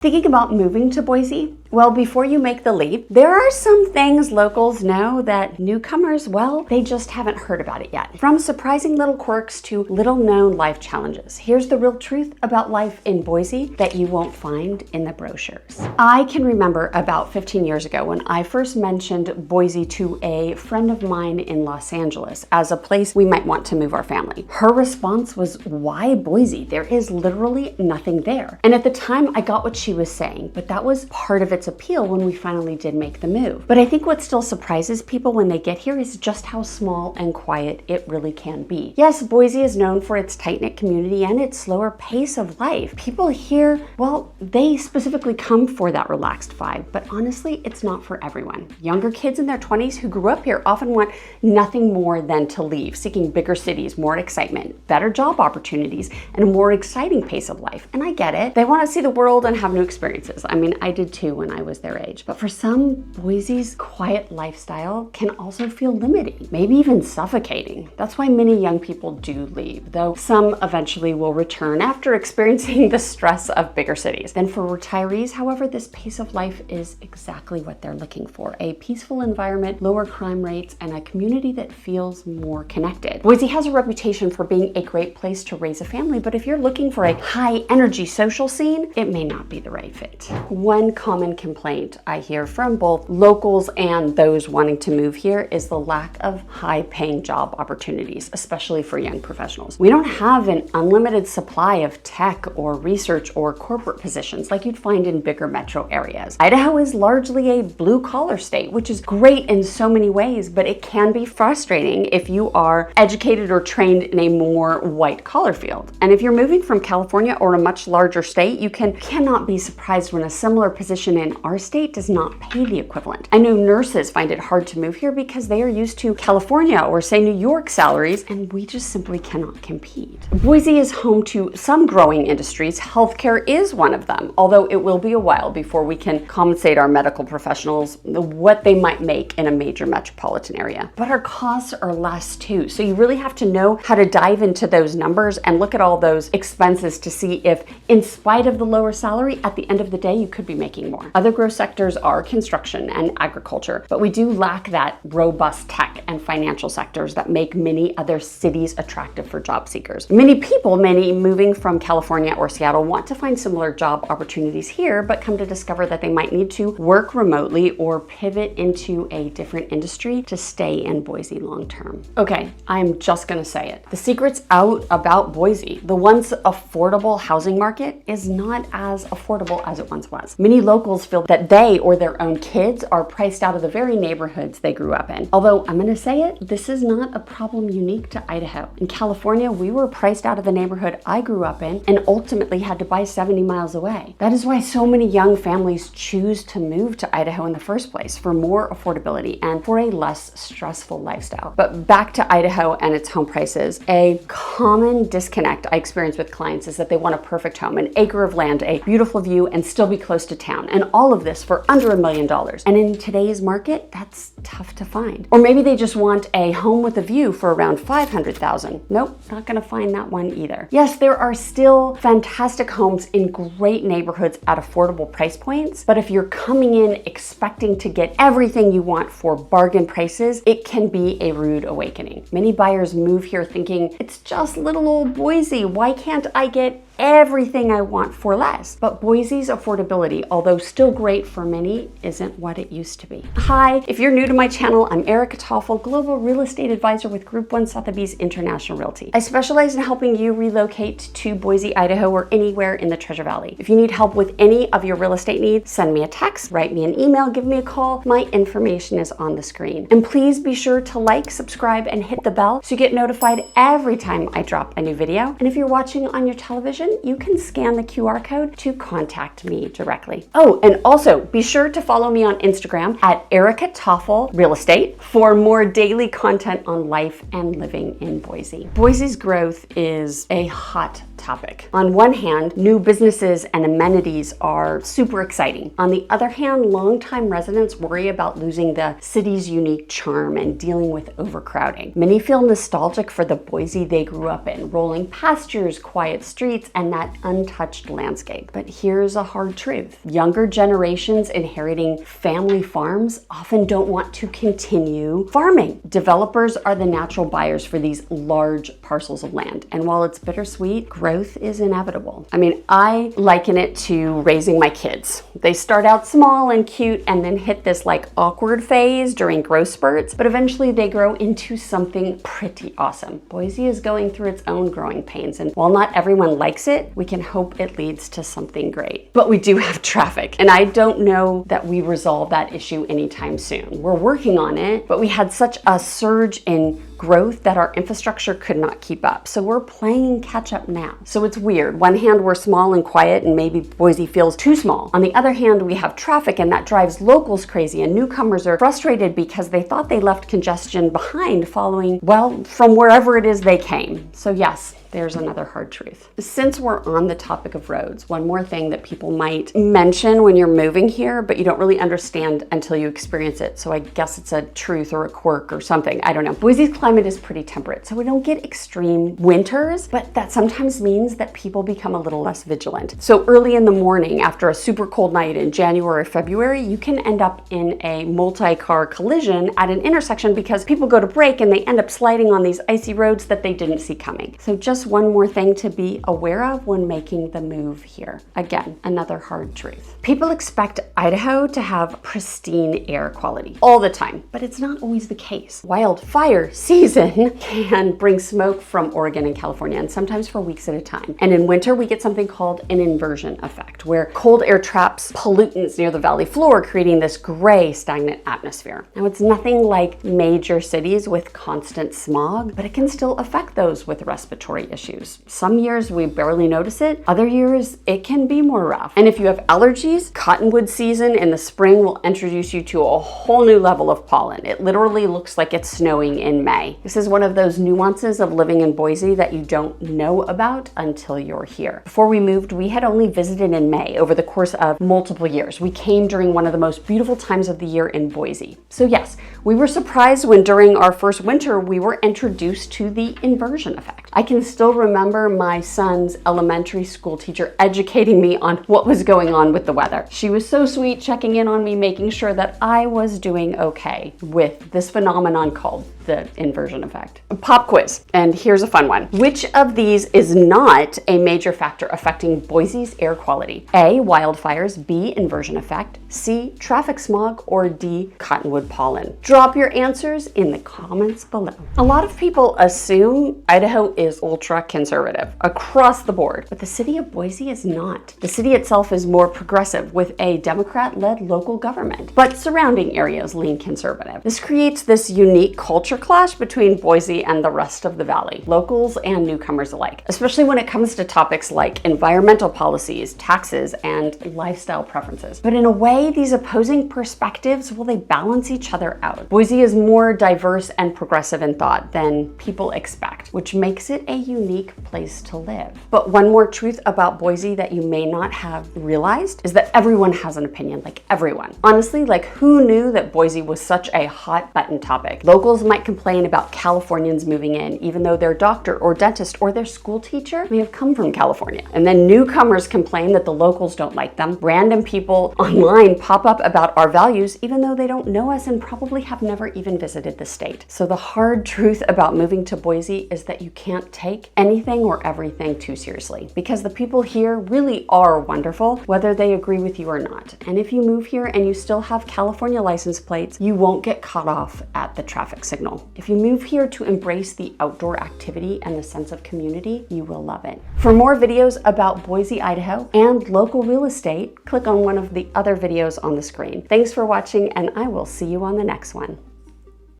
Thinking about moving to Boise? Well, before you make the leap, there are some things locals know that newcomers, well, they just haven't heard about it yet. From surprising little quirks to little known life challenges, here's the real truth about life in Boise that you won't find in the brochures. I can remember about 15 years ago when I first mentioned Boise to a friend of mine in Los Angeles as a place we might want to move our family. Her response was, "Why Boise? There is literally nothing there." And at the time, I got what she was saying, but that was part of its appeal when we finally did make the move. But I think what still surprises people when they get here is just how small and quiet it really can be. Yes, Boise is known for its tight-knit community and its slower pace of life. People here, well, they specifically come for that relaxed vibe, but honestly, it's not for everyone. Younger kids in their 20s who grew up here often want nothing more than to leave, seeking bigger cities, more excitement, better job opportunities, and a more exciting pace of life. And I get it. They want to see the world and have new experiences. I mean, I did too when I was their age. But for some, Boise's quiet lifestyle can also feel limiting, maybe even suffocating. That's why many young people do leave, though some eventually will return after experiencing the stress of bigger cities. Then for retirees, however, this pace of life is exactly what they're looking for: a peaceful environment, lower crime rates, and a community that feels more connected. Boise has a reputation for being a great place to raise a family, but if you're looking for a high energy social scene, it may not be the right fit. One common complaint I hear from both locals and those wanting to move here is the lack of high-paying job opportunities, especially for young professionals. We don't have an unlimited supply of tech or research or corporate positions like you'd find in bigger metro areas. Idaho is largely a blue-collar state, which is great in so many ways, but it can be frustrating if you are educated or trained in a more white-collar field. And if you're moving from California or a much larger state, you cannot be surprised when a similar position in our state does not pay the equivalent. I know nurses find it hard to move here because they are used to California or say New York salaries, and we just simply cannot compete. Boise is home to some growing industries. Healthcare is one of them, although it will be a while before we can compensate our medical professionals what they might make in a major metropolitan area. But our costs are less too, so you really have to know how to dive into those numbers and look at all those expenses to see if, in spite of the lower salary, at the end of the day, you could be making more. Other growth sectors are construction and agriculture, but we do lack that robust tech and financial sectors that make many other cities attractive for job seekers. Many moving from California or Seattle want to find similar job opportunities here, but come to discover that they might need to work remotely or pivot into a different industry to stay in Boise long term. Okay, I'm just gonna say it. The secret's out about Boise. The once affordable housing market is not as affordable as it once was. Many locals feel that they or their own kids are priced out of the very neighborhoods they grew up in. Although I'm gonna say it, this is not a problem unique to Idaho. In California, we were priced out of the neighborhood I grew up in and ultimately had to buy 70 miles away. That is why so many young families choose to move to Idaho in the first place, for more affordability and for a less stressful lifestyle. But back to Idaho and its home prices, a common disconnect I experience with clients is that they want a perfect home, an acre of land, a beautiful view, and still be close to town. And all of this for under $1 million. And in today's market, that's tough to find. Or maybe they just want a home with a view for around $500,000. Nope, not gonna find that one either. Yes, there are still fantastic homes in great neighborhoods at affordable price points, but if you're coming in expecting to get everything you want for bargain prices, it can be a rude awakening. Many buyers move here thinking, it's just little old Boise, why can't I get everything I want for less? But Boise's affordability, although still great for many, isn't what it used to be. Hi, if you're new to my channel, I'm Lic Toffel, Global Real Estate Advisor with Group 1 Sotheby's International Realty. I specialize in helping you relocate to Boise, Idaho, or anywhere in the Treasure Valley. If you need help with any of your real estate needs, send me a text, write me an email, give me a call. My information is on the screen. And please be sure to like, subscribe, and hit the bell so you get notified every time I drop a new video. And if you're watching on your television, you can scan the QR code to contact me directly. Oh, and also be sure to follow me on Instagram at Lic Toffel Real Estate for more daily content on life and living in Boise. Boise's growth is a hot topic. On one hand, new businesses and amenities are super exciting. On the other hand, longtime residents worry about losing the city's unique charm and dealing with overcrowding. Many feel nostalgic for the Boise they grew up in, rolling pastures, quiet streets, and that untouched landscape. But here's a hard truth. Younger generations inheriting family farms often don't want to continue farming. Developers are the natural buyers for these large parcels of land. And while it's bittersweet, growth is inevitable. I mean, I liken it to raising my kids. They start out small and cute and then hit this like awkward phase during growth spurts, but eventually they grow into something pretty awesome. Boise is going through its own growing pains, and while not everyone likes it, we can hope it leads to something great. But we do have traffic, and I don't know that we resolve that issue anytime soon. We're working on it, but we had such a surge in growth that our infrastructure could not keep up. So we're playing catch up now. So it's weird. One hand, we're small and quiet and maybe Boise feels too small. On the other hand, we have traffic and that drives locals crazy, and newcomers are frustrated because they thought they left congestion behind following, well, from wherever it is they came. So yes, there's another hard truth. Since we're on the topic of roads, one more thing that people might mention when you're moving here, but you don't really understand until you experience it. So I guess it's a truth or a quirk or something. I don't know. Boise's climate is pretty temperate, so we don't get extreme winters, but that sometimes means that people become a little less vigilant. So early in the morning, after a super cold night in January or February, you can end up in a multi-car collision at an intersection because people go to brake and they end up sliding on these icy roads that they didn't see coming. So just one more thing to be aware of when making the move here. Again, another hard truth. People expect Idaho to have pristine air quality all the time, but it's not always the case. Wildfire season can bring smoke from Oregon and California, and sometimes for weeks at a time. And in winter, we get something called an inversion effect, where cold air traps pollutants near the valley floor, creating this gray, stagnant atmosphere. Now, it's nothing like major cities with constant smog, but it can still affect those with respiratory issues. Some years we barely notice it, other years it can be more rough. And if you have allergies, cottonwood season in the spring will introduce you to a whole new level of pollen. It literally looks like it's snowing in May. This is one of those nuances of living in Boise that you don't know about until you're here. Before we moved, we had only visited in May over the course of multiple years. We came during one of the most beautiful times of the year in Boise. So yes, we were surprised when during our first winter we were introduced to the inversion effect. I can still remember my son's elementary school teacher educating me on what was going on with the weather. She was so sweet, checking in on me, making sure that I was doing okay with this phenomenon called the inversion effect. A pop quiz, and here's a fun one. Which of these is not a major factor affecting Boise's air quality? A, wildfires, B, inversion effect, C, traffic smog, or D, cottonwood pollen? Drop your answers in the comments below. A lot of people assume Idaho is ultra conservative across the board, but the city of Boise is not. The city itself is more progressive with a Democrat-led local government, but surrounding areas lean conservative. This creates this unique culture clash between Boise and the rest of the valley, locals and newcomers alike, especially when it comes to topics like environmental policies, taxes, and lifestyle preferences. But in a way, these opposing perspectives, well, they balance each other out. Boise is more diverse and progressive in thought than people expect, which makes it a unique place to live. But one more truth about Boise that you may not have realized is that everyone has an opinion, like everyone. Honestly, like who knew that Boise was such a hot button topic? Locals might complain about Californians moving in, even though their doctor or dentist or their school teacher may have come from California. And then newcomers complain that the locals don't like them. Random people online pop up about our values, even though they don't know us and probably have never even visited the state. So the hard truth about moving to Boise is that you can't take anything or everything too seriously, because the people here really are wonderful, whether they agree with you or not. And if you move here and you still have California license plates, you won't get caught off at the traffic signal. If you move here to embrace the outdoor activity and the sense of community, you will love it. For more videos about Boise, Idaho and local real estate, click on one of the other videos on the screen. Thanks for watching, and I will see you on the next one.